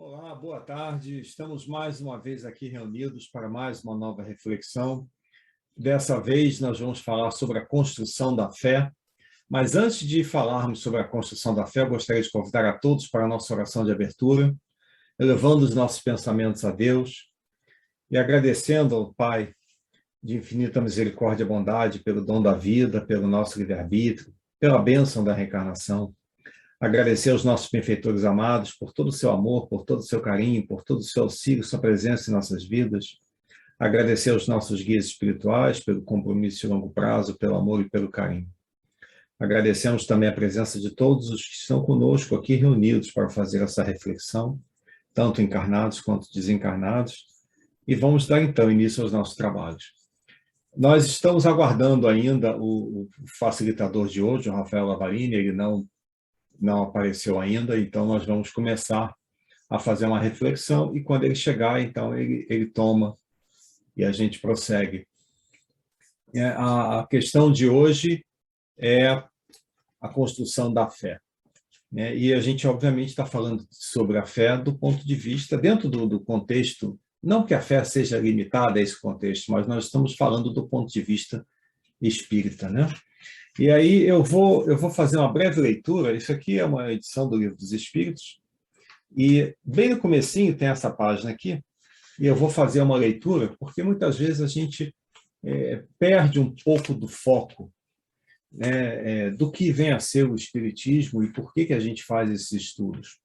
Olá, boa tarde. Estamos mais uma vez aqui reunidos para mais uma nova reflexão. Dessa vez, nós vamos falar sobre a construção da fé. Mas antes de falarmos sobre a construção da fé, eu gostaria de convidar a todos para a nossa oração de abertura, elevando os nossos pensamentos a Deus e agradecendo ao Pai de infinita misericórdia e bondade pelo dom da vida, pelo nosso livre-arbítrio, pela bênção da reencarnação. Agradecer aos nossos benfeitores amados por todo o seu amor, por todo o seu carinho, por todo o seu auxílio, sua presença em nossas vidas. Agradecer aos nossos guias espirituais pelo compromisso de longo prazo, pelo amor e pelo carinho. Agradecemos também a presença de todos os que estão conosco aqui reunidos para fazer essa reflexão, tanto encarnados quanto desencarnados, e vamos dar então início aos nossos trabalhos. Nós estamos aguardando ainda o facilitador de hoje, o Rafael Lavarini. Ele não apareceu ainda, então nós vamos começar a fazer uma reflexão e quando ele chegar, então ele toma e a gente prossegue. A questão de hoje é a construção da fé, né? E a gente, obviamente, está falando sobre a fé do ponto de vista, dentro do contexto, não que a fé seja limitada a esse contexto, mas nós estamos falando do ponto de vista espírita, né? E aí eu vou fazer uma breve leitura. Isso aqui é uma edição do Livro dos Espíritos, e bem no comecinho tem essa página aqui, e eu vou fazer uma leitura, porque muitas vezes a gente perde um pouco do foco, né, do que vem a ser o Espiritismo e por que a gente faz esses estudos.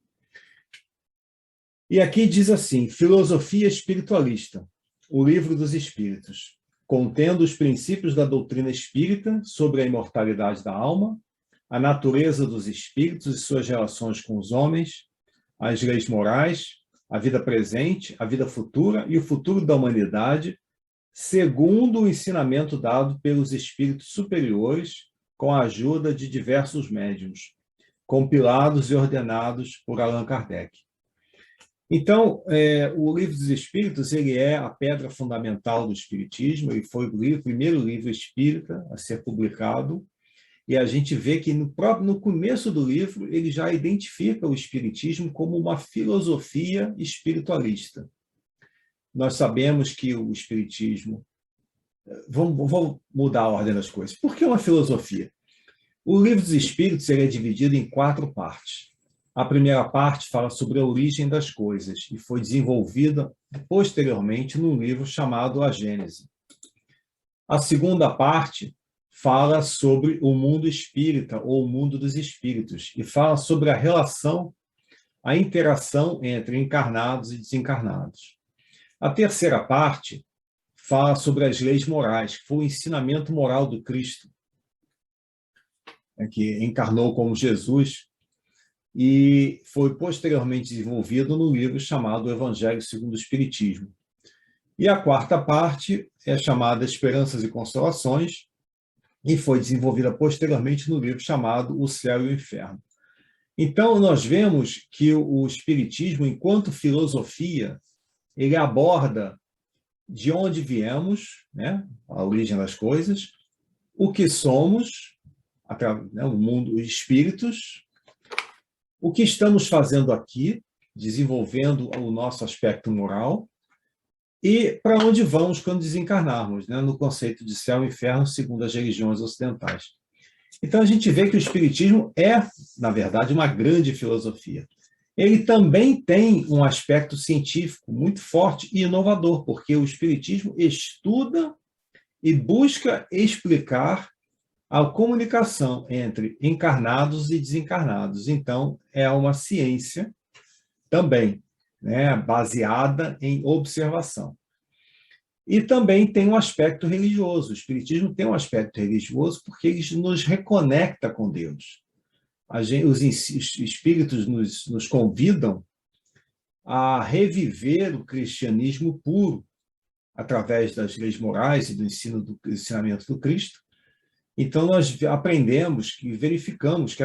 E aqui diz assim: Filosofia Espiritualista, o Livro dos Espíritos, contendo os princípios da doutrina espírita sobre a imortalidade da alma, a natureza dos espíritos e suas relações com os homens, as leis morais, a vida presente, a vida futura e o futuro da humanidade, segundo o ensinamento dado pelos espíritos superiores, com a ajuda de diversos médiuns, compilados e ordenados por Allan Kardec. Então, o Livro dos Espíritos, ele é a pedra fundamental do Espiritismo. Ele foi o primeiro livro espírita a ser publicado, e a gente vê que no começo do livro ele já identifica o Espiritismo como uma filosofia espiritualista. Nós sabemos que o Espiritismo... Vamos mudar a ordem das coisas. Por que uma filosofia? O Livro dos Espíritos ele é dividido em 4 partes. A primeira parte fala sobre a origem das coisas e foi desenvolvida posteriormente num livro chamado A Gênese. A segunda parte fala sobre o mundo espírita ou o mundo dos espíritos e fala sobre a relação, a interação entre encarnados e desencarnados. A terceira parte fala sobre as leis morais, que foi o ensinamento moral do Cristo, que encarnou como Jesus, e foi posteriormente desenvolvido no livro chamado Evangelho segundo o Espiritismo. E a quarta parte é chamada Esperanças e Consolações, e foi desenvolvida posteriormente no livro chamado O Céu e o Inferno. Então, nós vemos que o Espiritismo, enquanto filosofia, ele aborda de onde viemos, né, a origem das coisas, o que somos, o mundo, os espíritos, o que estamos fazendo aqui, desenvolvendo o nosso aspecto moral, e para onde vamos quando desencarnarmos, né, no conceito de céu e inferno, segundo as religiões ocidentais. Então, a gente vê que o Espiritismo é, na verdade, uma grande filosofia. Ele também tem um aspecto científico muito forte e inovador, porque o Espiritismo estuda e busca explicar a comunicação entre encarnados e desencarnados. Então, é uma ciência também, né, baseada em observação. E também tem um aspecto religioso. O Espiritismo tem um aspecto religioso porque ele nos reconecta com Deus. Os espíritos nos convidam a reviver o cristianismo puro através das leis morais e do ensinamento do Cristo. Então, nós aprendemos e verificamos que,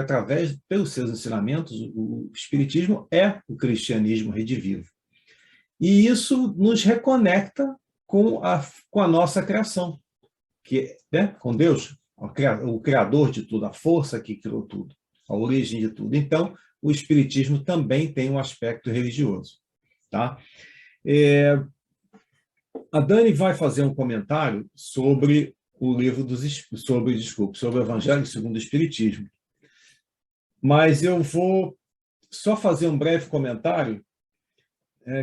pelos seus ensinamentos, o Espiritismo é o cristianismo redivivo. E isso nos reconecta com a nossa criação, com Deus, o Criador de tudo, a força que criou tudo, a origem de tudo. Então, o espiritismo também tem um aspecto religioso, tá? A Dani vai fazer um comentário sobre o livro sobre o Evangelho segundo o Espiritismo. Mas eu vou só fazer um breve comentário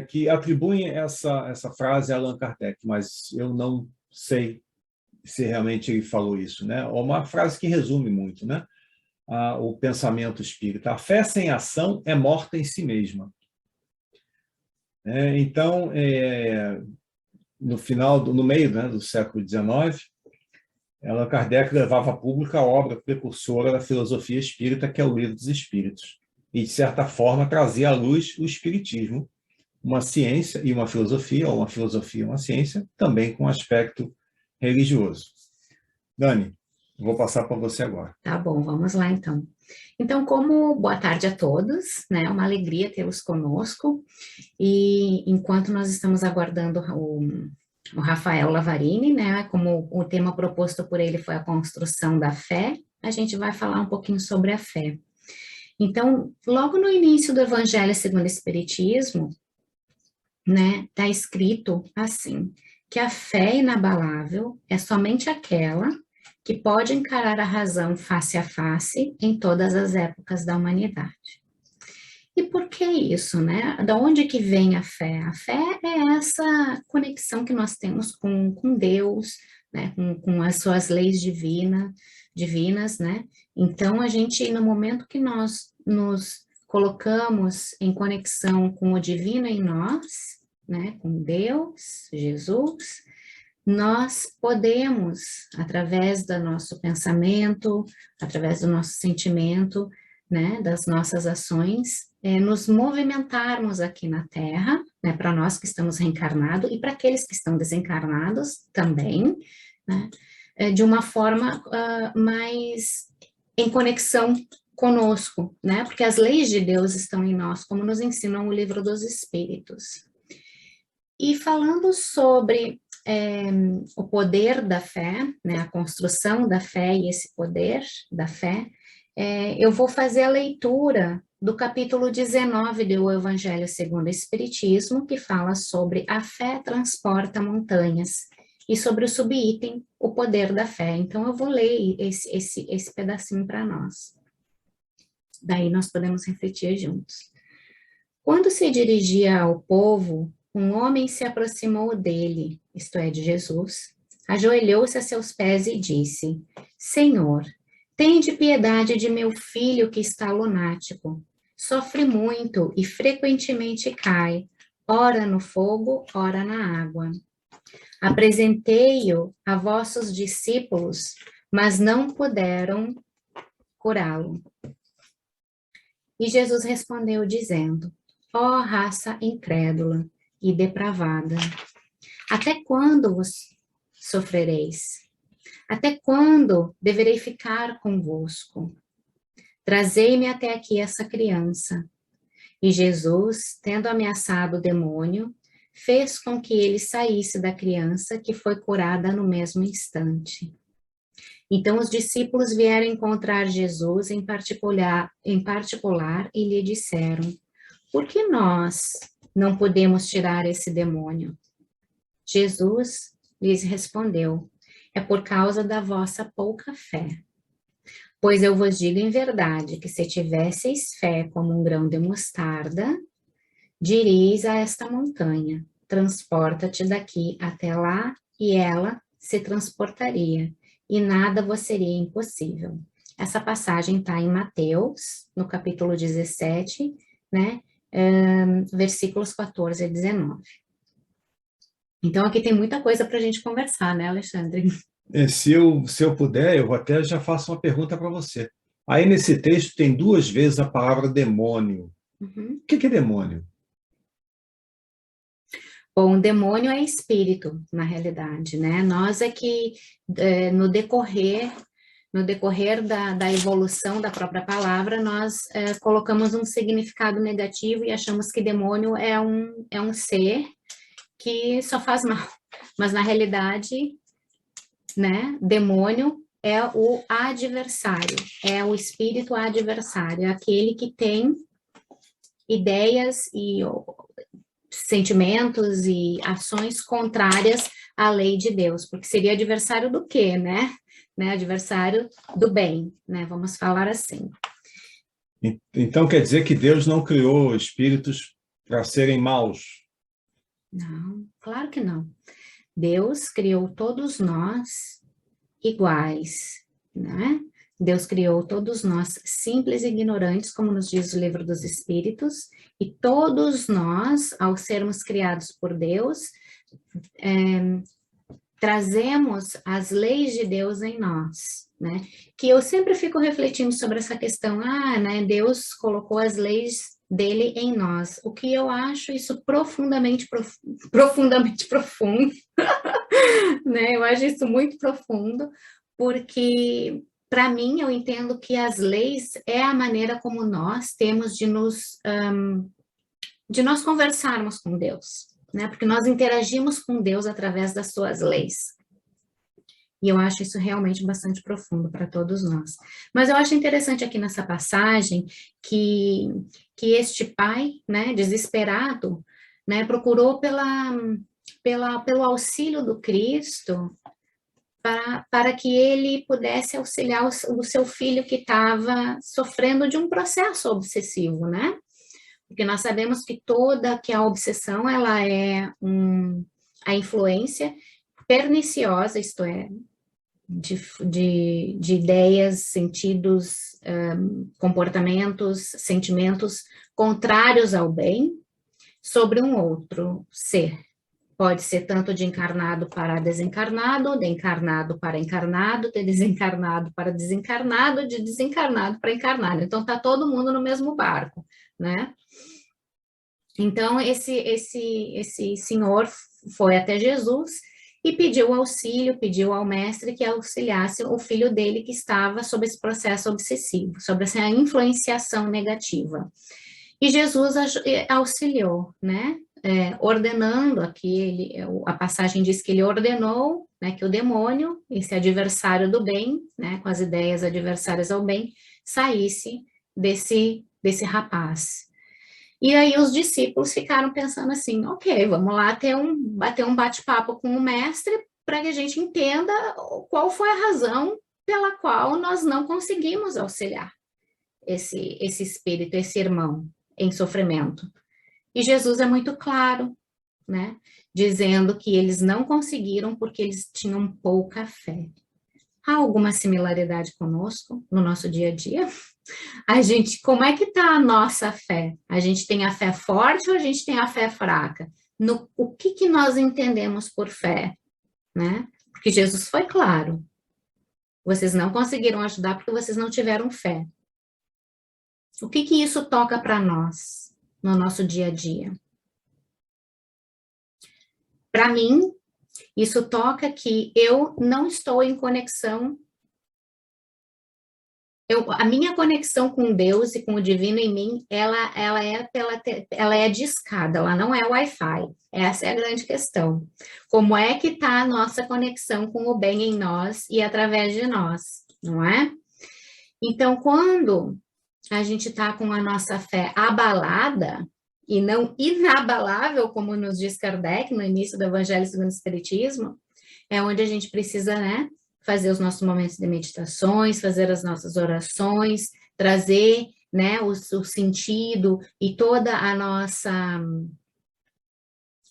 que atribuem essa frase a Allan Kardec, mas eu não sei se realmente ele falou isso, né? É uma frase que resume muito, né? O pensamento espírita. A fé sem ação é morta em si mesma. Então, no meio, né, do século XIX, Allan Kardec levava à pública a obra precursora da filosofia espírita, que é o Livro dos Espíritos, e, de certa forma, trazia à luz o espiritismo, uma ciência e uma filosofia, ou uma filosofia e uma ciência, também com aspecto religioso. Dani, vou passar para você agora. Tá bom, vamos lá então. Então, boa tarde a todos, né? Uma alegria tê-los conosco. E enquanto nós estamos aguardando o Rafael Lavarini, né? Como o tema proposto por ele foi a construção da fé, a gente vai falar um pouquinho sobre a fé. Então, logo no início do Evangelho segundo o Espiritismo, né? Tá escrito assim, que a fé inabalável é somente aquela que pode encarar a razão face a face em todas as épocas da humanidade. E por que isso, né? Da onde que vem a fé? A fé é essa conexão que nós temos com Deus, né? Com as suas leis divinas, né? Então, a gente, no momento que nós nos colocamos em conexão com o divino em nós, né? Com Deus, Jesus, nós podemos, através do nosso pensamento, através do nosso sentimento, né, das nossas ações, nos movimentarmos aqui na Terra, né, para nós que estamos reencarnados e para aqueles que estão desencarnados também, né, de uma forma mais em conexão conosco, né, porque as leis de Deus estão em nós, como nos ensinam o Livro dos Espíritos. E falando sobre o poder da fé, né, a construção da fé e esse poder da fé, eu vou fazer a leitura do capítulo 19 do Evangelho segundo o Espiritismo, que fala sobre a fé transporta montanhas, e sobre o subitem, o poder da fé. Então, eu vou ler esse pedacinho para nós. Daí nós podemos refletir juntos. Quando se dirigia ao povo, um homem se aproximou dele, isto é, de Jesus, ajoelhou-se a seus pés e disse: Senhor, tende piedade de meu filho que está lunático. Sofre muito e frequentemente cai, ora no fogo, ora na água. Apresentei-o a vossos discípulos, mas não puderam curá-lo. E Jesus respondeu dizendo: Ó raça incrédula e depravada, até quando vos sofrereis? Até quando deverei ficar convosco? Trazei-me até aqui essa criança. E Jesus, tendo ameaçado o demônio, fez com que ele saísse da criança, que foi curada no mesmo instante. Então os discípulos vieram encontrar Jesus em particular e lhe disseram: Por que nós não podemos tirar esse demônio? Jesus lhes respondeu: É por causa da vossa pouca fé. Pois eu vos digo em verdade que se tivesseis fé como um grão de mostarda, direis a esta montanha: transporta-te daqui até lá, e ela se transportaria, e nada vos seria impossível. Essa passagem está em Mateus, no capítulo 17, né, versículos 14 a 19. Então, aqui tem muita coisa para a gente conversar, né, Alexandre? Se eu puder, eu até já faço uma pergunta para você. Aí, nesse texto, tem 2 vezes a palavra demônio. Uhum. O que é demônio? Bom, demônio é espírito, na realidade, né? Nós é que, no decorrer da evolução da própria palavra, nós colocamos um significado negativo e achamos que demônio é um ser que só faz mal. Mas, na realidade, né, demônio é o adversário, é o espírito adversário, é aquele que tem ideias e sentimentos e ações contrárias à lei de Deus, porque seria adversário do quê, né? Adversário do bem, né? Vamos falar assim. Então quer dizer que Deus não criou espíritos para serem maus? Não, claro que não. Deus criou todos nós iguais, né? Deus criou todos nós simples e ignorantes, como nos diz o Livro dos Espíritos, e todos nós, ao sermos criados por Deus, trazemos as leis de Deus em nós, né? Que eu sempre fico refletindo sobre essa questão, né? Deus colocou as leis dele em nós. O que eu acho isso profundamente profundo, né? Eu acho isso muito profundo, porque para mim eu entendo que as leis é a maneira como nós temos de nós conversarmos com Deus, né? Porque nós interagimos com Deus através das suas leis. E eu acho isso realmente bastante profundo para todos nós. Mas eu acho interessante aqui nessa passagem que este pai, né, desesperado, né, procurou pelo auxílio do Cristo para que ele pudesse auxiliar o seu filho que estava sofrendo de um processo obsessivo, né? Porque nós sabemos que a obsessão, ela é a influência perniciosa, isto é, de ideias, sentidos, comportamentos, sentimentos contrários ao bem sobre um outro ser. Pode ser tanto de encarnado para desencarnado, de encarnado para encarnado, de desencarnado para desencarnado, de desencarnado para encarnado. Então, está todo mundo no mesmo barco, né? Então, esse senhor foi até Jesus e pediu auxílio, pediu ao mestre que auxiliasse o filho dele que estava sob esse processo obsessivo, sobre essa influenciação negativa. E Jesus auxiliou, né? Ordenando aqui, a passagem diz que ele ordenou, né, que o demônio, esse adversário do bem, né, com as ideias adversárias ao bem, saísse desse rapaz. E aí os discípulos ficaram pensando assim, ok, vamos lá bater um bate-papo com o mestre para que a gente entenda qual foi a razão pela qual nós não conseguimos auxiliar esse espírito, esse irmão em sofrimento. E Jesus é muito claro, né, dizendo que eles não conseguiram porque eles tinham pouca fé. Há alguma similaridade conosco no nosso dia a dia? Como é que está a nossa fé? A gente tem a fé forte ou a gente tem a fé fraca? O que nós entendemos por fé, né? Porque Jesus foi claro. Vocês não conseguiram ajudar porque vocês não tiveram fé. O que isso toca para nós no nosso dia a dia? Para mim, isso toca que eu não estou em conexão. A minha conexão com Deus e com o divino em mim, ela é de escada, ela não é Wi-Fi. Essa é a grande questão. Como é que está a nossa conexão com o bem em nós e através de nós, não é? Então, quando a gente está com a nossa fé abalada, e não inabalável, como nos diz Kardec no início do Evangelho segundo o Espiritismo, é onde a gente precisa, né, fazer os nossos momentos de meditações, fazer as nossas orações, trazer, né, o sentido e toda a nossa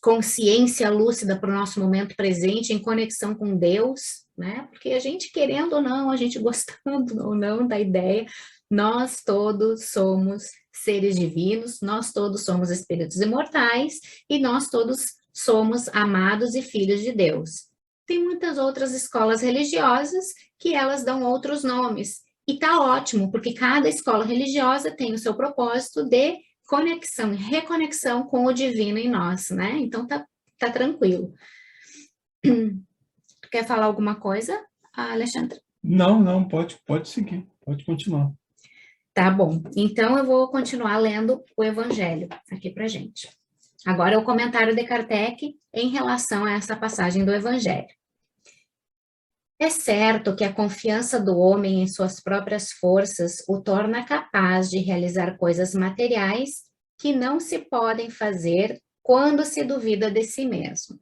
consciência lúcida para o nosso momento presente, em conexão com Deus, né, porque a gente querendo ou não, a gente gostando ou não da ideia, nós todos somos seres divinos, nós todos somos espíritos imortais e nós todos somos amados e filhos de Deus. Tem muitas outras escolas religiosas que elas dão outros nomes. E tá ótimo, porque cada escola religiosa tem o seu propósito de conexão e reconexão com o divino em nós, né? Então tá tranquilo. Quer falar alguma coisa, Alexandre? Não, pode seguir, pode continuar. Tá bom, então eu vou continuar lendo o Evangelho aqui pra gente. Agora é o comentário de Kardec em relação a essa passagem do Evangelho. É certo que a confiança do homem em suas próprias forças o torna capaz de realizar coisas materiais que não se podem fazer quando se duvida de si mesmo.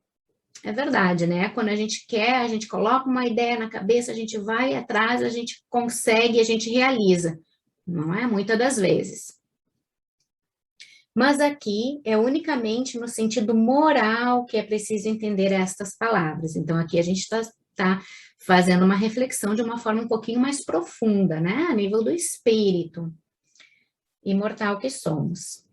É verdade, né? Quando a gente quer, a gente coloca uma ideia na cabeça, a gente vai atrás, a gente consegue, a gente realiza. Não é? Muitas das vezes. Mas aqui é unicamente no sentido moral que é preciso entender estas palavras. Então, aqui a gente está fazendo uma reflexão de uma forma um pouquinho mais profunda, né? A nível do espírito imortal que somos.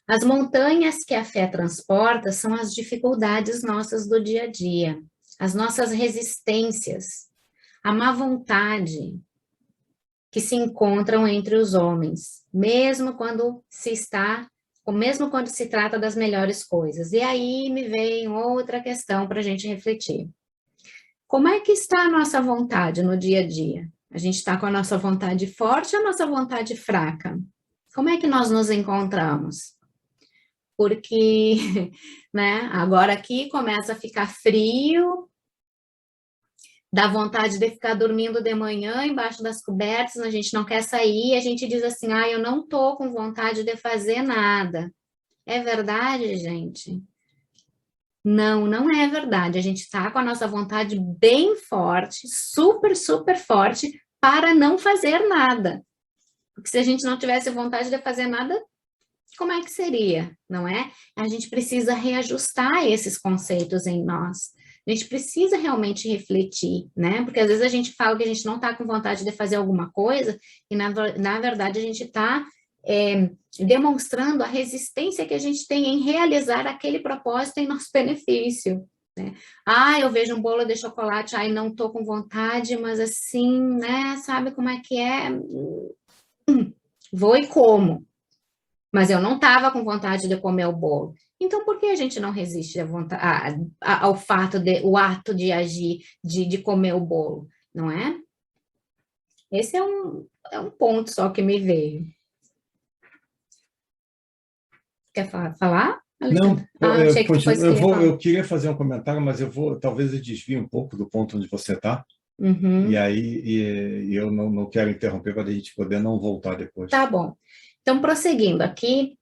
As montanhas que a fé transporta são as dificuldades nossas do dia a dia, as nossas resistências, a má vontade que se encontram entre os homens, mesmo quando se trata das melhores coisas. E aí me vem outra questão para a gente refletir. Como é que está a nossa vontade no dia a dia? A gente está com a nossa vontade forte ou a nossa vontade fraca? Como é que nós nos encontramos? Porque, né, agora aqui começa a ficar frio, dá vontade de ficar dormindo de manhã embaixo das cobertas, a gente não quer sair, a gente diz assim, eu não tô com vontade de fazer nada. É verdade, gente? Não, não é verdade. A gente tá com a nossa vontade bem forte, super, super forte, para não fazer nada. Porque se a gente não tivesse vontade de fazer nada, como é que seria, não é? A gente precisa reajustar esses conceitos em nós. A gente precisa realmente refletir, né? Porque às vezes a gente fala que a gente não está com vontade de fazer alguma coisa e, na verdade, a gente está demonstrando a resistência que a gente tem em realizar aquele propósito em nosso benefício, né? Eu vejo um bolo de chocolate, não estou com vontade, mas assim, né? Sabe como é que é? Vou e como. Mas eu não estava com vontade de comer o bolo. Então, por que a gente não resiste ao fato o ato de agir, de comer o bolo, não é? Esse é um ponto só que me veio. Quer falar, Não, Alexandre? Achei que tu fosse querer falar. eu queria fazer um comentário, mas talvez eu desvie um pouco do ponto onde você está, e aí eu não quero interromper para a gente poder não voltar depois. Tá bom. Então, prosseguindo aqui,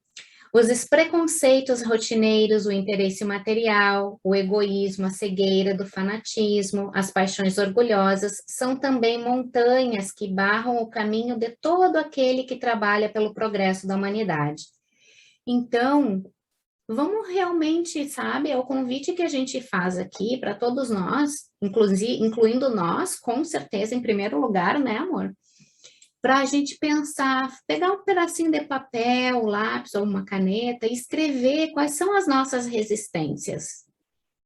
os preconceitos rotineiros, o interesse material, o egoísmo, a cegueira do fanatismo, as paixões orgulhosas, são também montanhas que barram o caminho de todo aquele que trabalha pelo progresso da humanidade. Então, vamos realmente, sabe, é o convite que a gente faz aqui para todos nós, incluindo nós, com certeza, em primeiro lugar, né, amor? Para a gente pensar, pegar um pedacinho de papel, lápis ou uma caneta e escrever quais são as nossas resistências,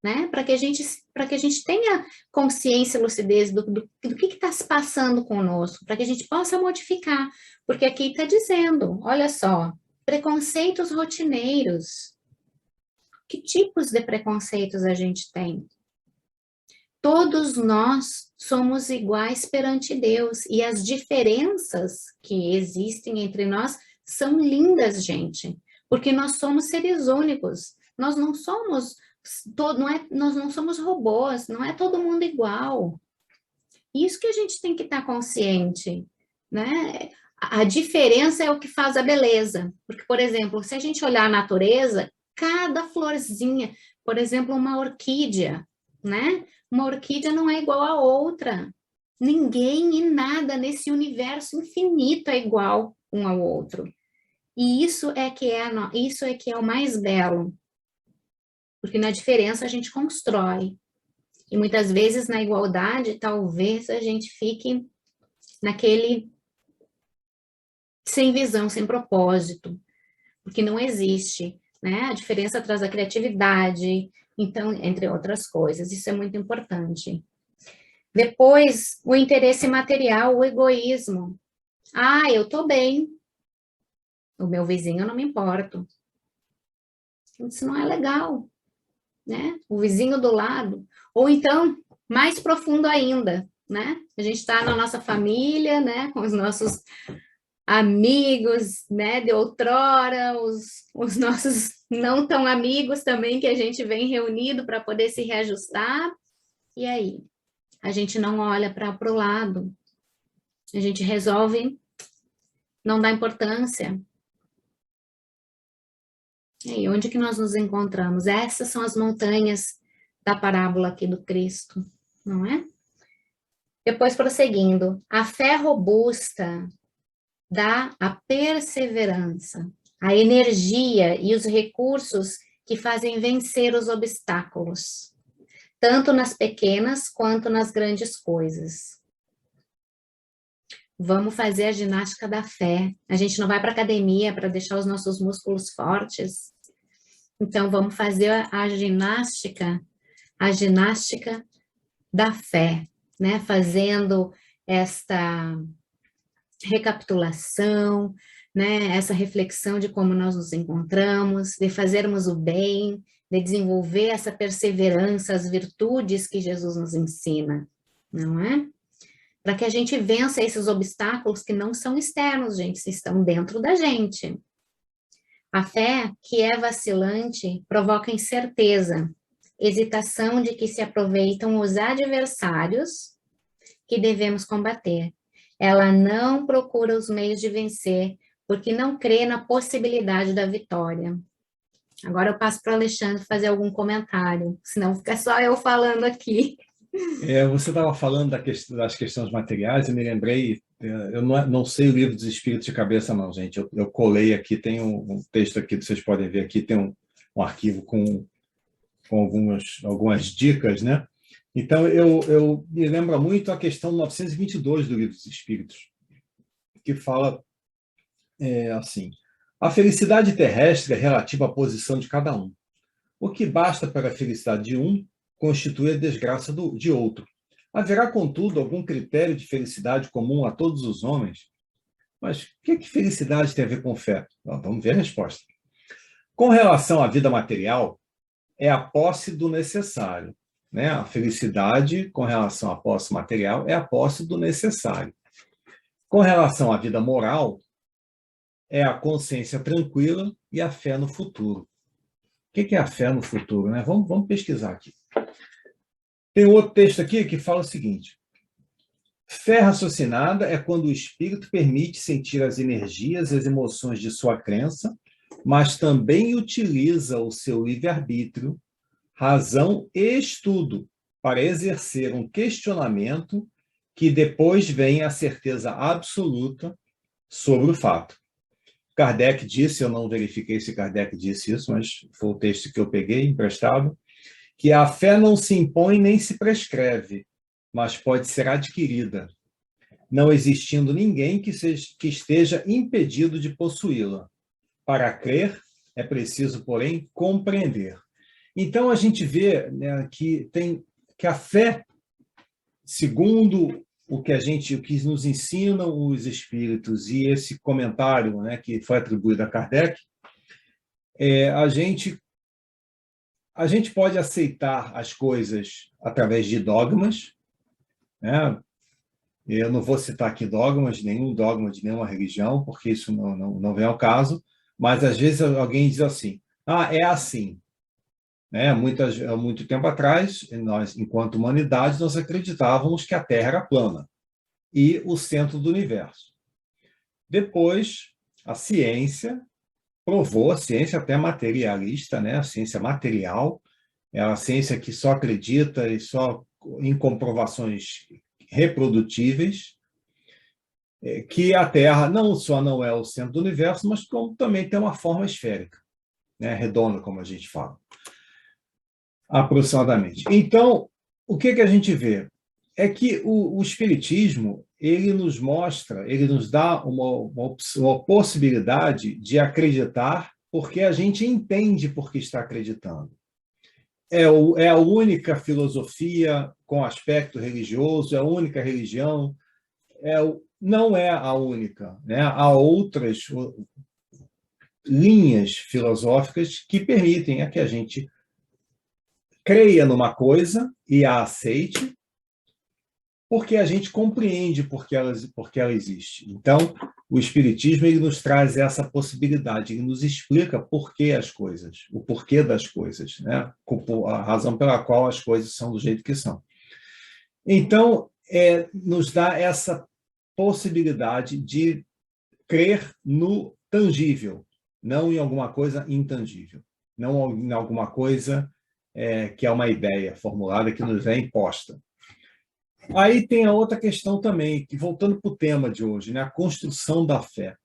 né? Para que a gente tenha consciência e lucidez do que está se passando conosco, para que a gente possa modificar, porque aqui está dizendo, olha só, preconceitos rotineiros. Que tipos de preconceitos a gente tem? Todos nós somos iguais perante Deus e as diferenças que existem entre nós são lindas, gente, porque nós somos seres únicos. Nós não somos nós não somos robôs, não é todo mundo igual. Isso que a gente tem que estar consciente, né? A diferença é o que faz a beleza. Porque, por exemplo, se a gente olhar a natureza, cada florzinha, por exemplo, uma orquídea, né? Uma orquídea não é igual a outra. Ninguém e nada nesse universo infinito é igual um ao outro. E isso é que é o mais belo. Porque na diferença a gente constrói. E muitas vezes na igualdade, talvez a gente fique naquele sem visão, sem propósito, porque não existe, né? A diferença traz a criatividade, então, entre outras coisas, isso é muito importante. Depois, o interesse material, o egoísmo. Eu tô bem, o meu vizinho eu não me importo. Isso não é legal, né? O vizinho do lado. Ou então, mais profundo ainda, né? A gente está na nossa família, né? Com os nossos amigos, né? De outrora, os nossos não tão amigos também, que a gente vem reunido para poder se reajustar. E aí? a gente não olha para o lado, a gente resolve não dar importância. E onde que nós nos encontramos? Essas são as montanhas da parábola aqui do Cristo, não é? Depois, prosseguindo, a fé robusta dá a perseverança, a energia e os recursos que fazem vencer os obstáculos, tanto nas pequenas quanto nas grandes coisas. Vamos fazer a ginástica da fé. A gente não vai para a academia para deixar os nossos músculos fortes. Então, vamos fazer a ginástica da fé, né? Fazendo esta recapitulação, né? Essa reflexão de como nós nos encontramos, de fazermos o bem, de desenvolver essa perseverança, as virtudes que Jesus nos ensina, não é? Para que a gente vença esses obstáculos que não são externos, gente, estão dentro da gente. A fé, que é vacilante, provoca incerteza, hesitação de que se aproveitam os adversários que devemos combater. Ela não procura os meios de vencer, porque não crê na possibilidade da vitória. Agora eu passo para o Alexandre fazer algum comentário, senão fica só eu falando aqui. Você estava falando das questões materiais, eu me lembrei, eu não sei o livro dos Espíritos de cabeça não, gente, eu colei aqui, tem um texto aqui, vocês podem ver aqui, tem um arquivo com algumas dicas, né? Então, eu me lembro muito a questão 922 do livro dos Espíritos, que fala assim, a felicidade terrestre é relativa à posição de cada um. O que basta para a felicidade de um constitui a desgraça de outro. Haverá, contudo, algum critério de felicidade comum a todos os homens? Mas o que felicidade tem a ver com fé? Vamos ver a resposta. Com relação à vida material, é a posse do necessário, né? A felicidade, com relação à posse material, é a posse do necessário. Com relação à vida moral, é a consciência tranquila e a fé no futuro. O que é a fé no futuro, né? Vamos pesquisar aqui. Tem outro texto aqui que fala o seguinte: fé raciocinada é quando o espírito permite sentir as energias e as emoções de sua crença, mas também utiliza o seu livre-arbítrio, razão e estudo para exercer um questionamento que depois vem a certeza absoluta sobre o fato. Kardec disse, eu não verifiquei se Kardec disse isso, mas foi o texto que eu peguei emprestado, que a fé não se impõe nem se prescreve, mas pode ser adquirida, não existindo ninguém que esteja impedido de possuí-la. Para crer, é preciso, porém, compreender. Então, a gente vê, né, que a fé, segundo o que nos ensinam os espíritos e esse comentário, né, que foi atribuído a Kardec, a gente pode aceitar as coisas através de dogmas, né? Eu não vou citar aqui nenhum dogma de nenhuma religião, porque isso não vem ao caso, mas às vezes alguém diz assim, é assim. Né? Há muito tempo atrás, nós, enquanto humanidade, nós acreditávamos que a Terra era plana e o centro do universo. Depois, a ciência provou, a ciência até materialista, né? A ciência material, é a ciência que só acredita e só em comprovações reprodutíveis, que a Terra não só não é o centro do universo, mas como também tem uma forma esférica, né? Redonda, como a gente fala, aproximadamente. Então, o que a gente vê? É que o Espiritismo, ele nos mostra, ele nos dá uma possibilidade de acreditar porque a gente entende por que está acreditando. É a única filosofia com aspecto religioso, é a única religião, não é a única, né? Há outras linhas filosóficas que permitem a que a gente creia numa coisa e a aceite, porque a gente compreende porque ela existe. Então, o Espiritismo ele nos traz essa possibilidade, ele nos explica por que as coisas, o porquê das coisas, né? A razão pela qual as coisas são do jeito que são. Então, nos dá essa possibilidade de crer no tangível, não em alguma coisa intangível, não em alguma coisa que é uma ideia formulada que nos é imposta. Aí tem a outra questão também, que voltando para o tema de hoje, né, a construção da fé.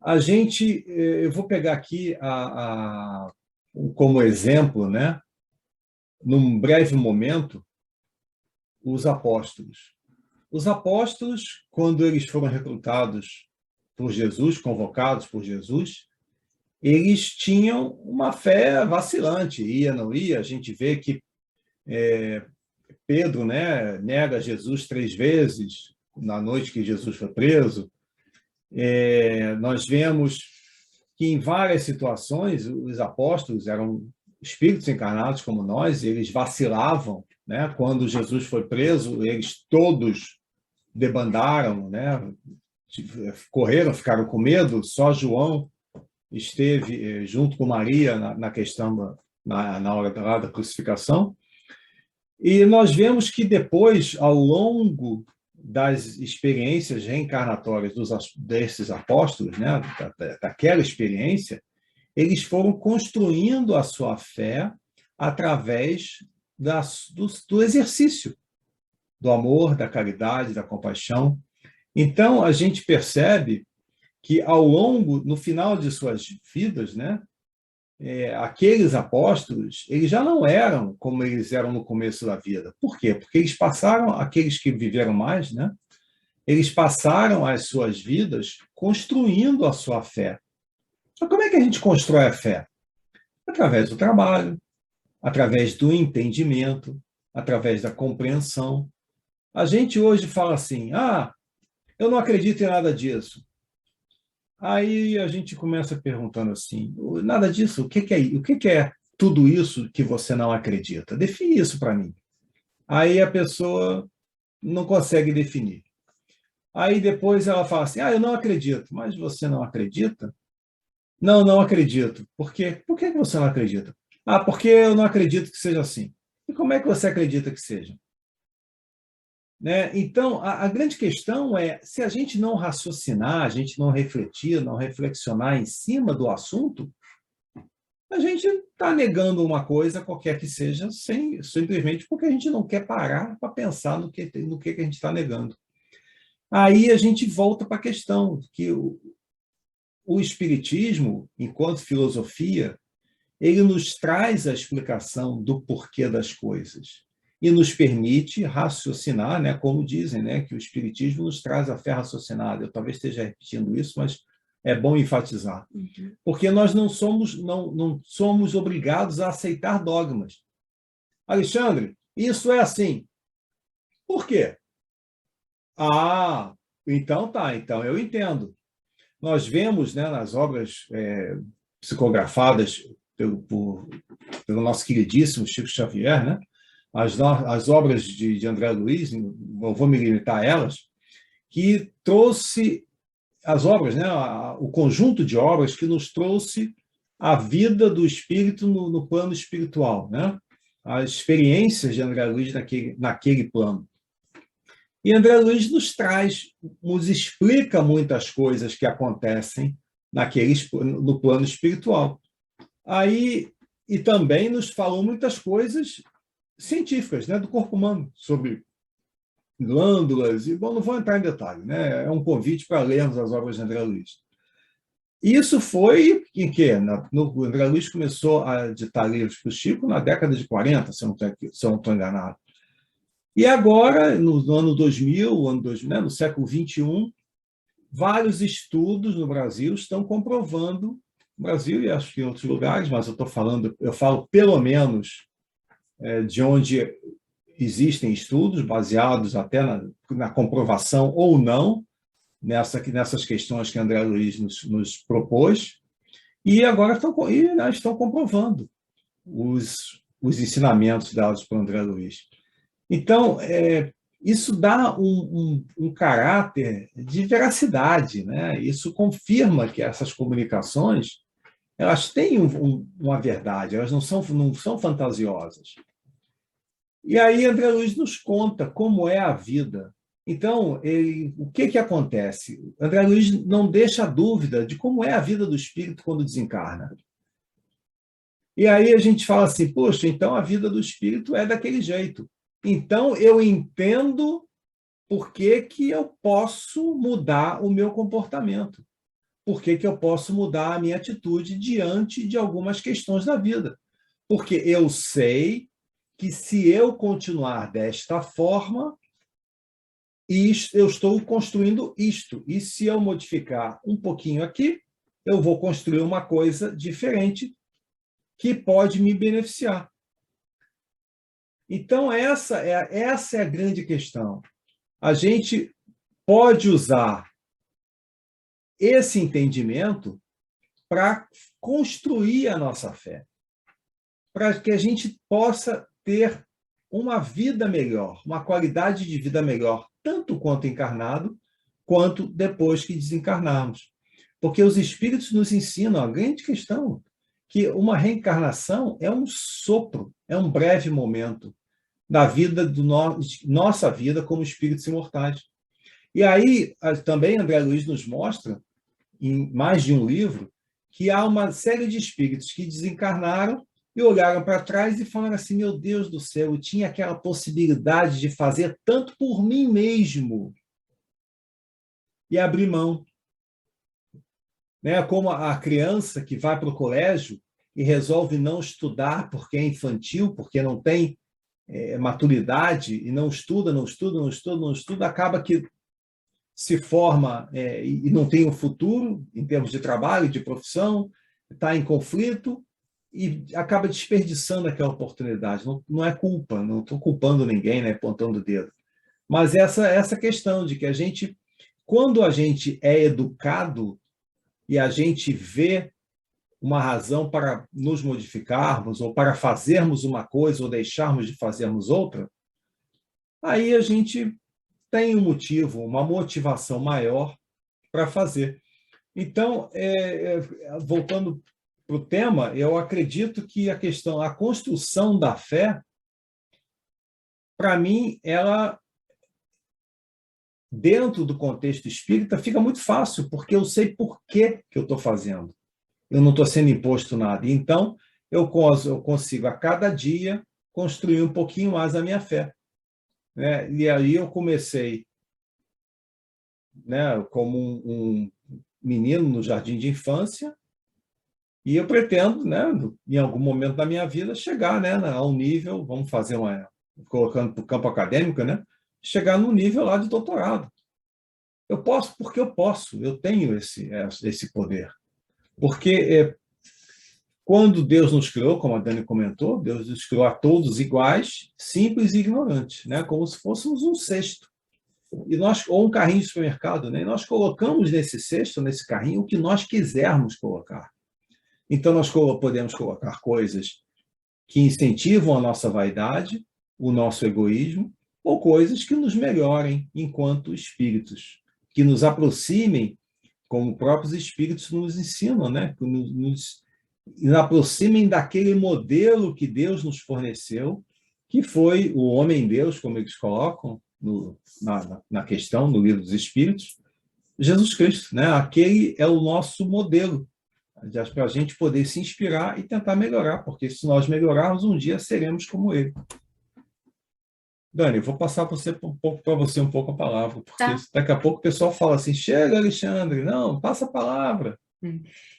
Eu vou pegar aqui como exemplo, né, num breve momento, os apóstolos. Os apóstolos, quando eles foram recrutados por Jesus, convocados por Jesus, eles tinham uma fé vacilante, ia, não ia. A gente vê que Pedro, né, nega Jesus 3 vezes na noite que Jesus foi preso. Nós vemos que em várias situações os apóstolos eram espíritos encarnados como nós, e eles vacilavam, né? Quando Jesus foi preso, eles todos debandaram, né? Correram, ficaram com medo. Só João esteve junto com Maria na questão na hora da crucificação. E nós vemos que depois, ao longo das experiências reencarnatórias desses apóstolos, né, daquela experiência, eles foram construindo a sua fé através do exercício do amor, da caridade, da compaixão. Então, a gente percebe que, no final de suas vidas, né, aqueles apóstolos, eles já não eram como eles eram no começo da vida. Por quê? Porque eles passaram, aqueles que viveram mais, né, eles passaram as suas vidas construindo a sua fé. Mas como é que a gente constrói a fé? Através do trabalho, através do entendimento, através da compreensão. A gente hoje fala assim, eu não acredito em nada disso. Aí a gente começa perguntando assim, nada disso, o que é tudo isso que você não acredita? Define isso para mim. Aí a pessoa não consegue definir. Aí depois ela fala assim, eu não acredito. Mas você não acredita? Não, não acredito. Por quê? Por que você não acredita? Porque eu não acredito que seja assim. E como é que você acredita que seja? Né? Então, a grande questão é, se a gente não raciocinar, a gente não refletir, não reflexionar em cima do assunto, a gente está negando uma coisa, qualquer que seja, simplesmente porque a gente não quer parar para pensar no que a gente está negando. Aí a gente volta para a questão que o Espiritismo, enquanto filosofia, ele nos traz a explicação do porquê das coisas e nos permite raciocinar, né, como dizem, né, que o Espiritismo nos traz a fé raciocinada. Eu talvez esteja repetindo isso, mas é bom enfatizar. Porque nós não somos obrigados a aceitar dogmas. Alexandre, isso é assim. Por quê? Então tá, então eu entendo. Nós vemos, né, nas obras psicografadas pelo nosso queridíssimo Chico Xavier, né, as obras de André Luiz, não vou me limitar a elas, que trouxe as obras, né, o conjunto de obras que nos trouxe a vida do espírito no plano espiritual, né, as experiências de André Luiz naquele plano. E André Luiz nos explica muitas coisas que acontecem no plano espiritual. E também nos falou muitas coisas científicas, né, do corpo humano, sobre glândulas, e bom, não vou entrar em detalhe, né? É um convite para lermos as obras de André Luiz. Isso foi em que? O André Luiz começou a ditar livros para o Chico na década de 40, se eu não estou enganado. E agora, no ano 2000, né, no século XXI, vários estudos no Brasil estão comprovando, no Brasil e acho que em outros lugares, mas eu falo pelo menos de onde existem estudos baseados até na comprovação ou não nessas questões que André Luiz nos propôs, e agora estão comprovando os ensinamentos dados por André Luiz. Então, isso dá um caráter de veracidade, né? Isso confirma que essas comunicações elas têm uma verdade, elas não são fantasiosas. E aí André Luiz nos conta como é a vida. Então, o que acontece? André Luiz não deixa dúvida de como é a vida do espírito quando desencarna. E aí a gente fala assim, poxa, então a vida do espírito é daquele jeito. Então eu entendo por que que eu posso mudar o meu comportamento. Por que que eu posso mudar a minha atitude diante de algumas questões da vida. Porque eu sei que se eu continuar desta forma, eu estou construindo isto. E se eu modificar um pouquinho aqui, eu vou construir uma coisa diferente que pode me beneficiar. Então, essa é a grande questão. A gente pode usar esse entendimento para construir a nossa fé, para que a gente possa ter uma vida melhor, uma qualidade de vida melhor, tanto quanto encarnado, quanto depois que desencarnarmos. Porque os espíritos nos ensinam, a grande questão, que uma reencarnação é um sopro, é um breve momento da vida, nossa vida como espíritos imortais. E aí, também André Luiz nos mostra, em mais de um livro, que há uma série de espíritos que desencarnaram e olharam para trás e falaram assim, meu Deus do céu, eu tinha aquela possibilidade de fazer tanto por mim mesmo e abrir mão. Né? Como a criança que vai para o colégio e resolve não estudar porque é infantil, porque não tem maturidade, e não estuda, acaba que se forma e não tem um futuro em termos de trabalho, de profissão, está em conflito e acaba desperdiçando aquela oportunidade. Não é culpa, não estou culpando ninguém, né, apontando o dedo. Mas essa questão de que a gente, quando a gente é educado e a gente vê uma razão para nos modificarmos ou para fazermos uma coisa ou deixarmos de fazermos outra, aí a gente tem um motivo, uma motivação maior para fazer. Então, voltando para o tema, eu acredito que a construção da fé, para mim, ela, dentro do contexto espírita, fica muito fácil, porque eu sei por que eu estou fazendo. Eu não estou sendo imposto nada. Então, eu consigo, a cada dia, construir um pouquinho mais a minha fé. Né? E aí eu comecei, né, como um menino no jardim de infância, e eu pretendo, né, em algum momento da minha vida, chegar, né, a um nível, vamos fazer colocando para o campo acadêmico, né, chegar no nível lá de doutorado. Eu posso porque eu posso, eu tenho esse poder. Porque quando Deus nos criou, como a Dani comentou, Deus nos criou a todos iguais, simples e ignorantes, né, como se fôssemos um cesto. Ou um carrinho de supermercado, né? E nós colocamos nesse cesto, nesse carrinho, o que nós quisermos colocar. Então, nós podemos colocar coisas que incentivam a nossa vaidade, o nosso egoísmo, ou coisas que nos melhorem enquanto espíritos, que nos aproximem, como próprios espíritos nos ensinam, né? Que nos aproximem daquele modelo que Deus nos forneceu, que foi o homem-deus, como eles colocam, na questão, no livro dos Espíritos, Jesus Cristo, né? Aquele é o nosso modelo, para a gente poder se inspirar e tentar melhorar, porque se nós melhorarmos, um dia seremos como ele. Dani, eu vou passar para você um pouco a palavra, porque daqui a pouco o pessoal fala assim, chega, Alexandre, não, passa a palavra.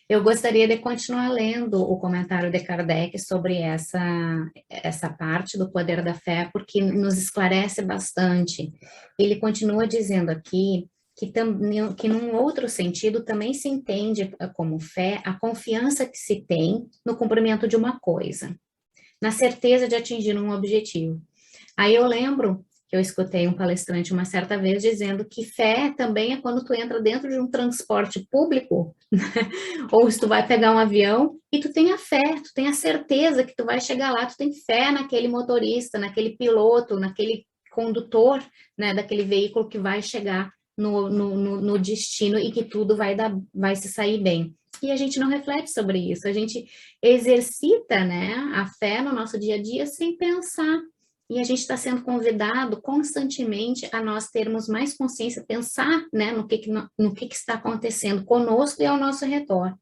Eu gostaria de continuar lendo o comentário de Kardec sobre essa parte do poder da fé, porque nos esclarece bastante. Ele continua dizendo aqui que num outro sentido também se entende como fé a confiança que se tem no cumprimento de uma coisa, na certeza de atingir um objetivo. Aí eu lembro que eu escutei um palestrante uma certa vez dizendo que fé também é quando tu entra dentro de um transporte público, ou se tu vai pegar um avião e tu tem a fé, tu tem a certeza que tu vai chegar lá, tu tem fé naquele motorista, naquele piloto, naquele condutor, né, daquele veículo que vai chegar no destino e que tudo vai se sair bem. E a gente não reflete sobre isso, a gente exercita, né, a fé no nosso dia a dia sem pensar. E a gente está sendo convidado constantemente a nós termos mais consciência, pensar, né, no que está acontecendo conosco e ao nosso redor.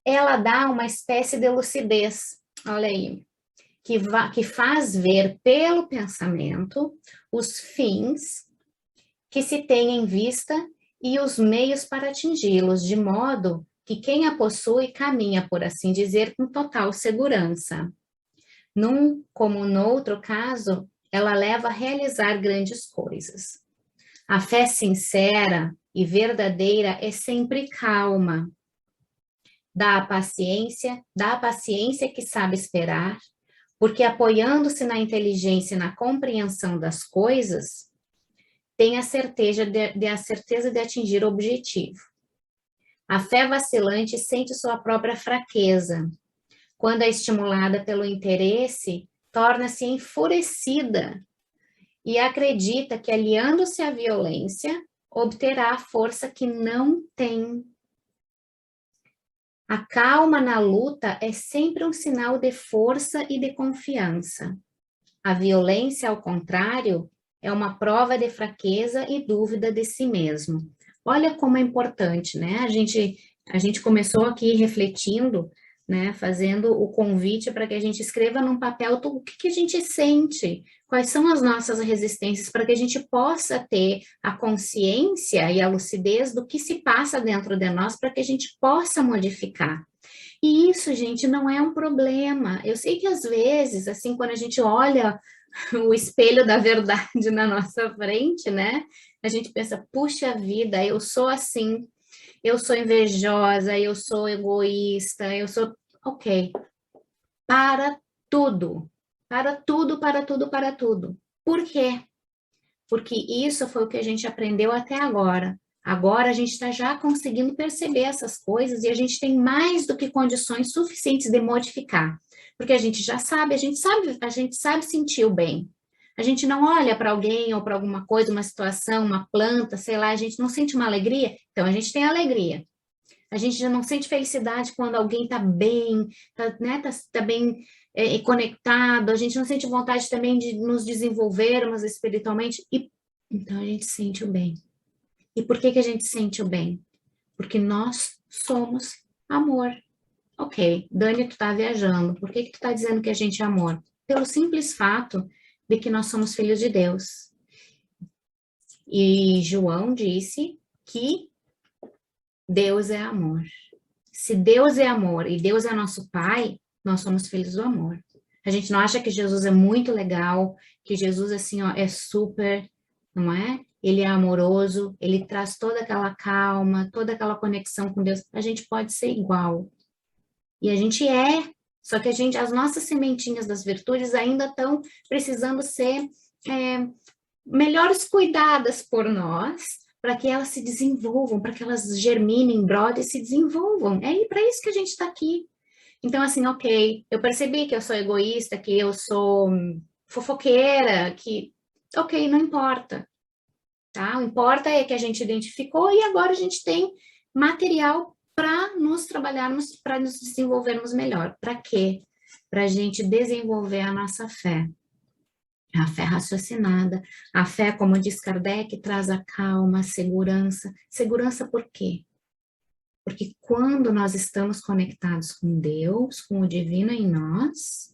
Ela dá uma espécie de lucidez, olha aí, que faz ver pelo pensamento os fins que se tem em vista e os meios para atingi-los, de modo que quem a possui caminha, por assim dizer, com total segurança. Num como no outro caso, ela leva a realizar grandes coisas. A fé sincera e verdadeira é sempre calma. Dá a paciência que sabe esperar, porque apoiando-se na inteligência e na compreensão das coisas, tem a certeza de atingir o objetivo. A fé vacilante sente sua própria fraqueza. Quando é estimulada pelo interesse, torna-se enfurecida e acredita que, aliando-se à violência, obterá a força que não tem. A calma na luta é sempre um sinal de força e de confiança. A violência, ao contrário, é uma prova de fraqueza e dúvida de si mesmo. Olha como é importante, né? A gente começou aqui refletindo, né? Fazendo o convite para que a gente escreva num papel o que a gente sente, quais são as nossas resistências, para que a gente possa ter a consciência e a lucidez do que se passa dentro de nós, para que a gente possa modificar. E isso, gente, não é um problema. Eu sei que às vezes, assim, quando a gente olha o espelho da verdade na nossa frente, né? A gente pensa, puxa vida, eu sou assim, eu sou invejosa, eu sou egoísta, eu sou... Ok, para tudo, para tudo, para tudo, para tudo. Por quê? Porque isso foi o que a gente aprendeu até agora. Agora a gente está já conseguindo perceber essas coisas e a gente tem mais do que condições suficientes de modificar. Porque a gente já sabe, a gente sabe sentir o bem. A gente não olha para alguém ou para alguma coisa, uma situação, uma planta, sei lá, a gente não sente uma alegria, então a gente tem alegria. A gente já não sente felicidade quando alguém está bem, né, tá bem conectado, a gente não sente vontade também de nos desenvolvermos espiritualmente, e então a gente sente o bem. E por que a gente sente o bem? Porque nós somos amor. Ok, Dani, tu tá viajando, por que tu tá dizendo que a gente é amor? Pelo simples fato de que nós somos filhos de Deus. E João disse que Deus é amor. Se Deus é amor e Deus é nosso Pai, nós somos filhos do amor. A gente não acha que Jesus é muito legal, que Jesus, assim, ó, é super, não é? Ele é amoroso, ele traz toda aquela calma, toda aquela conexão com Deus. A gente pode ser igual. E a gente é, só que as nossas sementinhas das virtudes ainda estão precisando ser melhores cuidadas por nós, para que elas se desenvolvam, para que elas germinem, brotem e se desenvolvam. É para isso que a gente está aqui. Então, assim, ok, eu percebi que eu sou egoísta, que eu sou fofoqueira, que, ok, não importa, tá? O importa é que a gente identificou e agora a gente tem material para nos trabalharmos, para nos desenvolvermos melhor. Para quê? Para a gente desenvolver a nossa fé. A fé raciocinada, a fé, como diz Kardec, traz a calma, a segurança. Segurança por quê? Porque quando nós estamos conectados com Deus, com o divino em nós,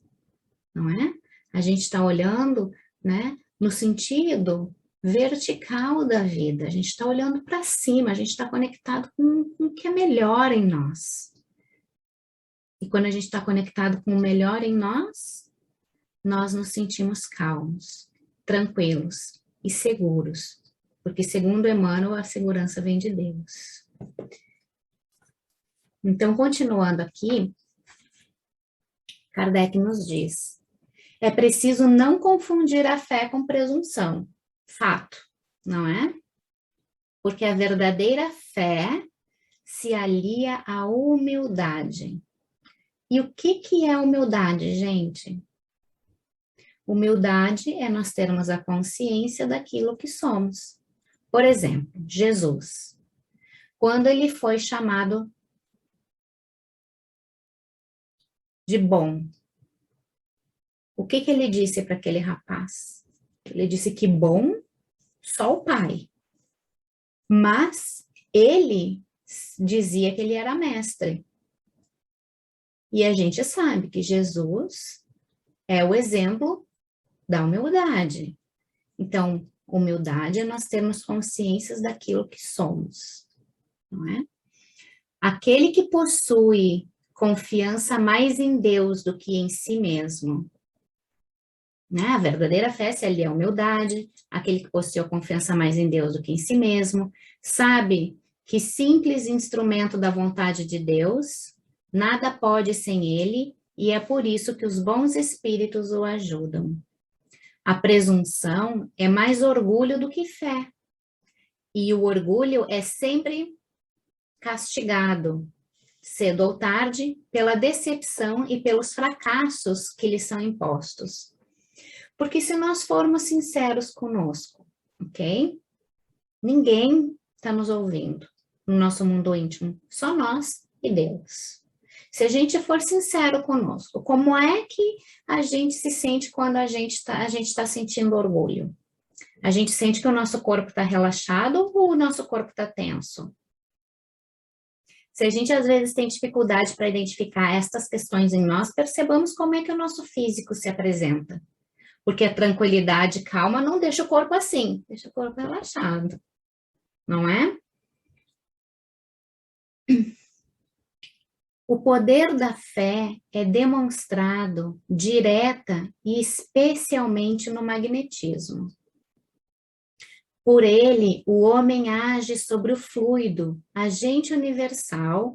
não é? A gente está olhando, né, no sentido vertical da vida. A gente está olhando para cima, a gente está conectado com o que é melhor em nós. E quando a gente está conectado com o melhor em nós nos sentimos calmos, tranquilos e seguros. Porque, segundo Emmanuel, a segurança vem de Deus. Então, continuando aqui, Kardec nos diz: é preciso não confundir a fé com presunção. Fato, não é? Porque a verdadeira fé se alia à humildade. E o que é humildade, gente? Humildade é nós termos a consciência daquilo que somos. Por exemplo, Jesus, quando ele foi chamado de bom, O que ele disse para aquele rapaz? Ele disse que bom, só o pai. Mas ele dizia que ele era mestre. E a gente sabe que Jesus é o exemplo da humildade. Então, humildade é nós termos consciências daquilo que somos, não é? Aquele que possui confiança mais em Deus do que em si mesmo, né? A verdadeira fé, se ali é a humildade, aquele que possui a confiança mais em Deus do que em si mesmo, sabe que simples instrumento da vontade de Deus, nada pode sem ele, e é por isso que os bons espíritos o ajudam. A presunção é mais orgulho do que fé, e o orgulho é sempre castigado, cedo ou tarde, pela decepção e pelos fracassos que lhe são impostos. Porque se nós formos sinceros conosco, ok? Ninguém está nos ouvindo no nosso mundo íntimo, só nós e Deus. Se a gente for sincero conosco, como é que a gente se sente quando a gente está sentindo orgulho? A gente sente que o nosso corpo está relaxado ou o nosso corpo está tenso? Se a gente às vezes tem dificuldade para identificar estas questões em nós, percebamos como é que o nosso físico se apresenta. Porque a tranquilidade e calma não deixa o corpo assim, deixa o corpo relaxado, não é? O poder da fé é demonstrado direta e especialmente no magnetismo. Por ele, o homem age sobre o fluido, agente universal,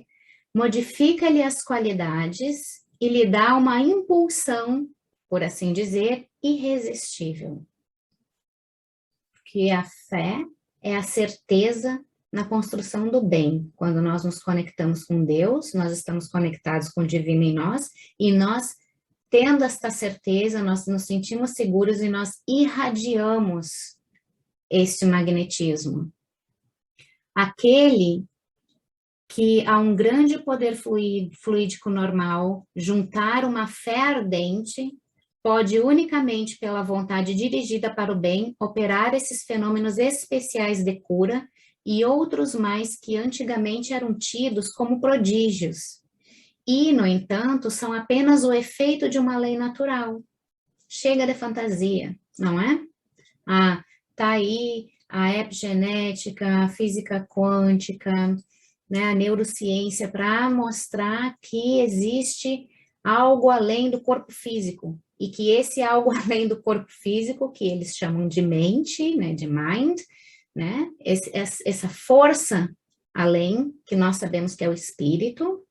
modifica-lhe as qualidades e lhe dá uma impulsão, por assim dizer, irresistível. Porque a fé é a certeza na construção do bem. Quando nós nos conectamos com Deus, nós estamos conectados com o divino em nós, e nós, tendo esta certeza, nós nos sentimos seguros e nós irradiamos este magnetismo. Aquele que a um grande poder fluídico normal, juntar uma fé ardente, pode unicamente pela vontade dirigida para o bem, operar esses fenômenos especiais de cura e outros mais que antigamente eram tidos como prodígios. E, no entanto, são apenas o efeito de uma lei natural. Chega de fantasia, não é? Tá aí a epigenética, a física quântica, né, a neurociência, para mostrar que existe algo além do corpo físico, e que esse algo além do corpo físico, que eles chamam de mente, né, de mind, né, essa força além, que nós sabemos que é o espírito,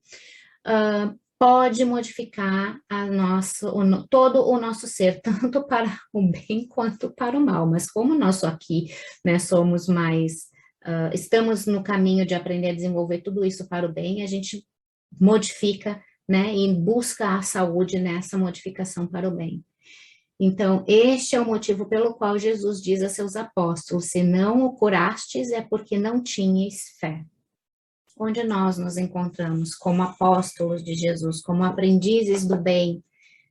pode modificar todo o nosso ser, tanto para o bem quanto para o mal. Mas como nós aqui, né, somos mais, estamos no caminho de aprender a desenvolver tudo isso para o bem, a gente modifica, né, e busca a saúde nessa modificação para o bem. Então, este é o motivo pelo qual Jesus diz a seus apóstolos: se não o curastes, é porque não tinhais fé. Onde nós nos encontramos como apóstolos de Jesus, como aprendizes do bem,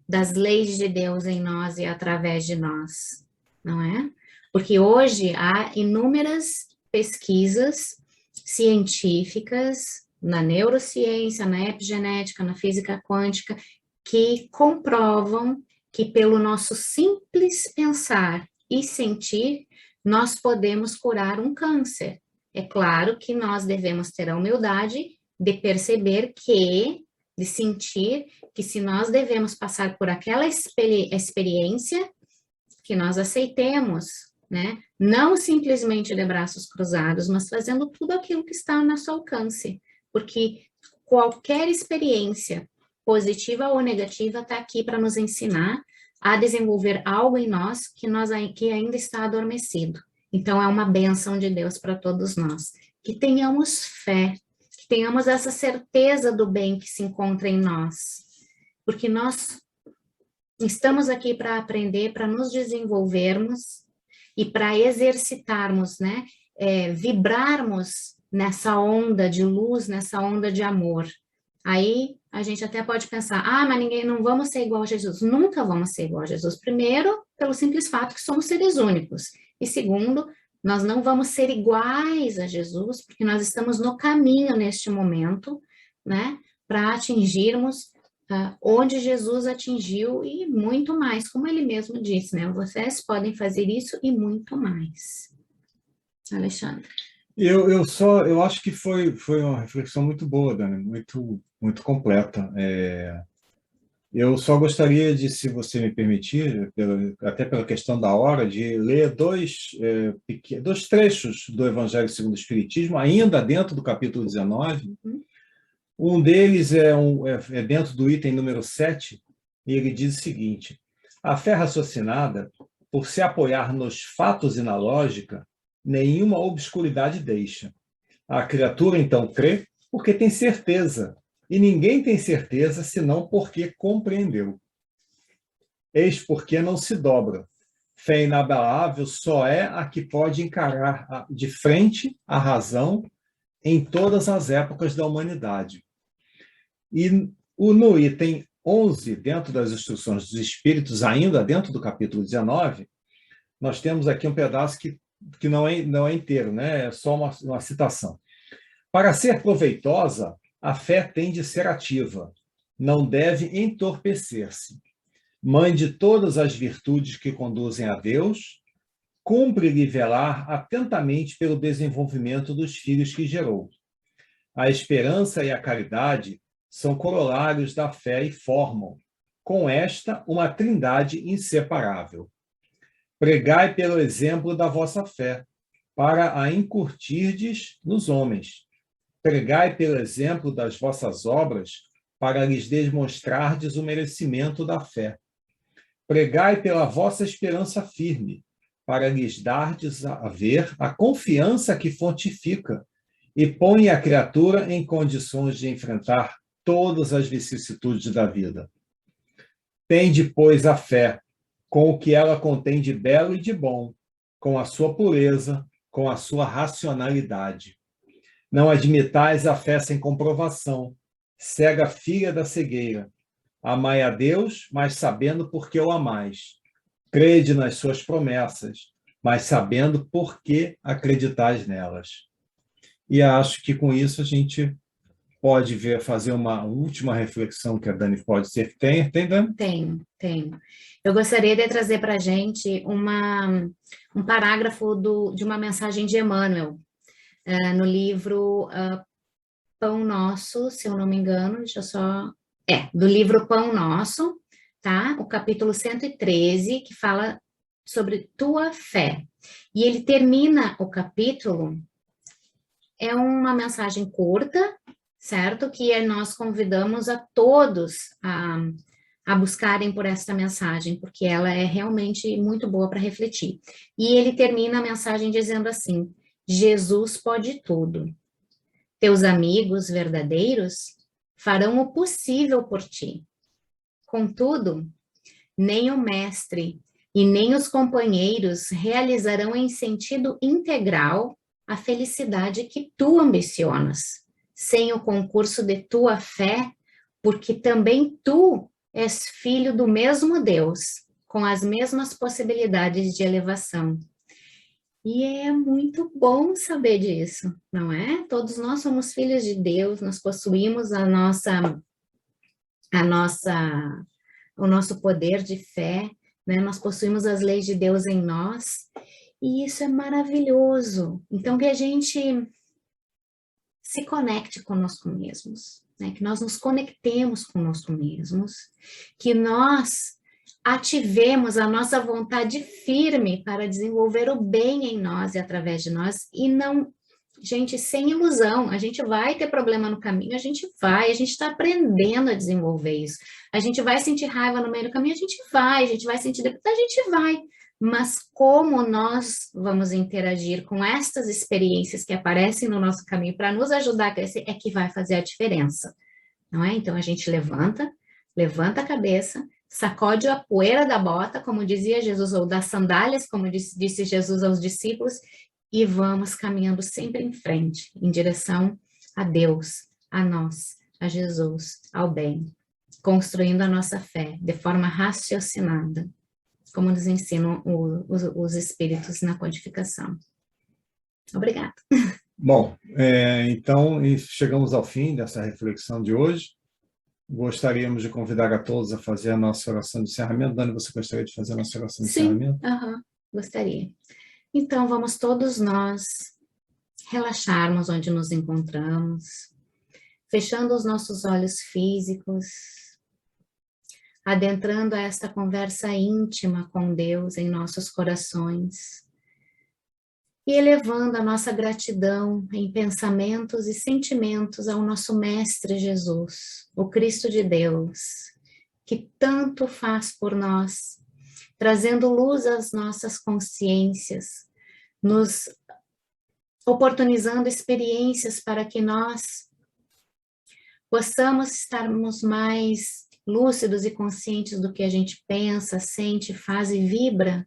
das leis de Deus em nós e através de nós, não é? Porque hoje há inúmeras pesquisas científicas na neurociência, na epigenética, na física quântica, que comprovam que pelo nosso simples pensar e sentir, nós podemos curar um câncer. É claro que nós devemos ter a humildade de perceber de sentir que se nós devemos passar por aquela experiência, que nós aceitemos, né? Não simplesmente de braços cruzados, mas fazendo tudo aquilo que está ao nosso alcance, porque qualquer experiência, positiva ou negativa, está aqui para nos ensinar a desenvolver algo em nós que ainda está adormecido. Então, é uma bênção de Deus para todos nós. Que tenhamos fé, que tenhamos essa certeza do bem que se encontra em nós. Porque nós estamos aqui para aprender, para nos desenvolvermos e para exercitarmos, né? Vibrarmos nessa onda de luz, nessa onda de amor. Aí a gente até pode pensar, mas não vamos ser igual a Jesus. Nunca vamos ser igual a Jesus. Primeiro, pelo simples fato que somos seres únicos. E segundo, nós não vamos ser iguais a Jesus, porque nós estamos no caminho neste momento, né, para atingirmos onde Jesus atingiu e muito mais, como ele mesmo disse, né? Vocês podem fazer isso e muito mais. Alexandre. Eu acho que foi uma reflexão muito boa, Dani, muito completa. Eu só gostaria de, se você me permitir, até pela questão da hora, de ler dois trechos do Evangelho segundo o Espiritismo, ainda dentro do capítulo 19. Um deles é dentro do item número 7, e ele diz o seguinte: a fé raciocinada, por se apoiar nos fatos e na lógica, nenhuma obscuridade deixa. A criatura, então, crê porque tem certeza, e ninguém tem certeza senão porque compreendeu. Eis porque não se dobra. Fé inabalável só é a que pode encarar de frente a razão em todas as épocas da humanidade. E no item 11, dentro das instruções dos Espíritos, ainda dentro do capítulo 19, nós temos aqui um pedaço que não é inteiro, né? É só uma citação. Para ser proveitosa, a fé tem de ser ativa, não deve entorpecer-se. Mãe de todas as virtudes que conduzem a Deus, cumpre-lhe velar atentamente pelo desenvolvimento dos filhos que gerou. A esperança e a caridade são corolários da fé e formam, com esta, uma trindade inseparável. Pregai pelo exemplo da vossa fé, para a incurtirdes nos homens. Pregai pelo exemplo das vossas obras, para lhes demonstrardes o merecimento da fé. Pregai pela vossa esperança firme, para lhes dardes a ver a confiança que fortifica e põe a criatura em condições de enfrentar todas as vicissitudes da vida. Tende, pois, a fé, com o que ela contém de belo e de bom, com a sua pureza, com a sua racionalidade. Não admitais a fé sem comprovação, cega filha da cegueira. Amai a Deus, mas sabendo por que o amais. Crede nas suas promessas, mas sabendo por que acreditais nelas. E acho que com isso a gente pode fazer uma última reflexão que a Dani pode ser. Tem, Dani? Tenho. Eu gostaria de trazer para a gente um parágrafo de uma mensagem de Emmanuel, no livro Pão Nosso, se eu não me engano, do livro Pão Nosso, tá? O capítulo 113, que fala sobre tua fé. E ele termina o capítulo, é uma mensagem curta, certo? Que nós convidamos a todos a buscarem por esta mensagem, porque ela é realmente muito boa para refletir. E ele termina a mensagem dizendo assim: Jesus pode tudo. Teus amigos verdadeiros farão o possível por ti. Contudo, nem o mestre e nem os companheiros realizarão em sentido integral a felicidade que tu ambicionas, sem o concurso de tua fé, porque também tu és filho do mesmo Deus, com as mesmas possibilidades de elevação. E é muito bom saber disso, não é? Todos nós somos filhos de Deus, nós possuímos o nosso poder de fé, né? Nós possuímos as leis de Deus em nós, e isso é maravilhoso. Então, que a gente se conecte conosco mesmos, né? Que nós nos conectemos conosco mesmos, que nós ativemos a nossa vontade firme para desenvolver o bem em nós e através de nós, e não, gente, sem ilusão. A gente vai ter problema no caminho, a gente está aprendendo a desenvolver isso. A gente vai sentir raiva no meio do caminho, a gente vai sentir depressão, a gente vai. Mas como nós vamos interagir com estas experiências que aparecem no nosso caminho para nos ajudar a crescer, é que vai fazer a diferença, não é? Então a gente levanta a cabeça, sacode a poeira da bota, como dizia Jesus, ou das sandálias, como disse Jesus aos discípulos, e vamos caminhando sempre em frente, em direção a Deus, a nós, a Jesus, ao bem, construindo a nossa fé de forma raciocinada, como nos ensinam os espíritos na codificação. Obrigada. Bom, então chegamos ao fim dessa reflexão de hoje. Gostaríamos de convidar a todos a fazer a nossa oração de encerramento. Dani, você gostaria de fazer a nossa oração de encerramento? Sim, gostaria. Então, vamos todos nós relaxarmos onde nos encontramos, fechando os nossos olhos físicos, adentrando a esta conversa íntima com Deus em nossos corações e elevando a nossa gratidão em pensamentos e sentimentos ao nosso Mestre Jesus, o Cristo de Deus, que tanto faz por nós, trazendo luz às nossas consciências, nos oportunizando experiências para que nós possamos estarmos mais lúcidos e conscientes do que a gente pensa, sente, faz e vibra,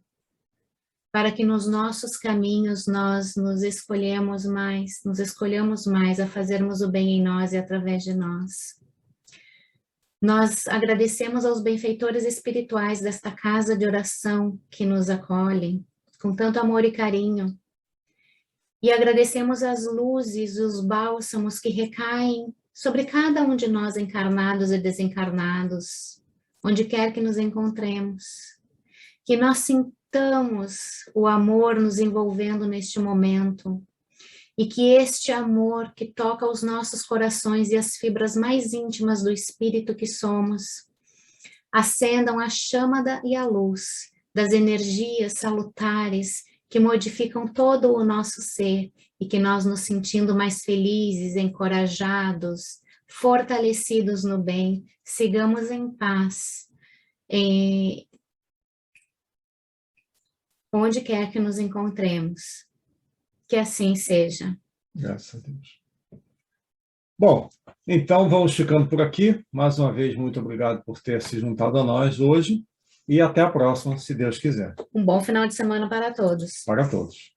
para que nos nossos caminhos nós nos escolhamos mais a fazermos o bem em nós e através de nós. Nós agradecemos aos benfeitores espirituais desta casa de oração que nos acolhem com tanto amor e carinho. E agradecemos as luzes, os bálsamos que recaem sobre cada um de nós encarnados e desencarnados, onde quer que nos encontremos. Que nós sintamos o amor nos envolvendo neste momento e que este amor que toca os nossos corações e as fibras mais íntimas do espírito que somos, acendam a chama e a luz das energias salutares que modificam todo o nosso ser e que nós nos sentindo mais felizes, encorajados, fortalecidos no bem, sigamos em paz, onde quer que nos encontremos. Que assim seja. Graças a Deus. Bom, então vamos ficando por aqui. Mais uma vez, muito obrigado por ter se juntado a nós hoje e até a próxima, se Deus quiser. Um bom final de semana para todos. Para todos.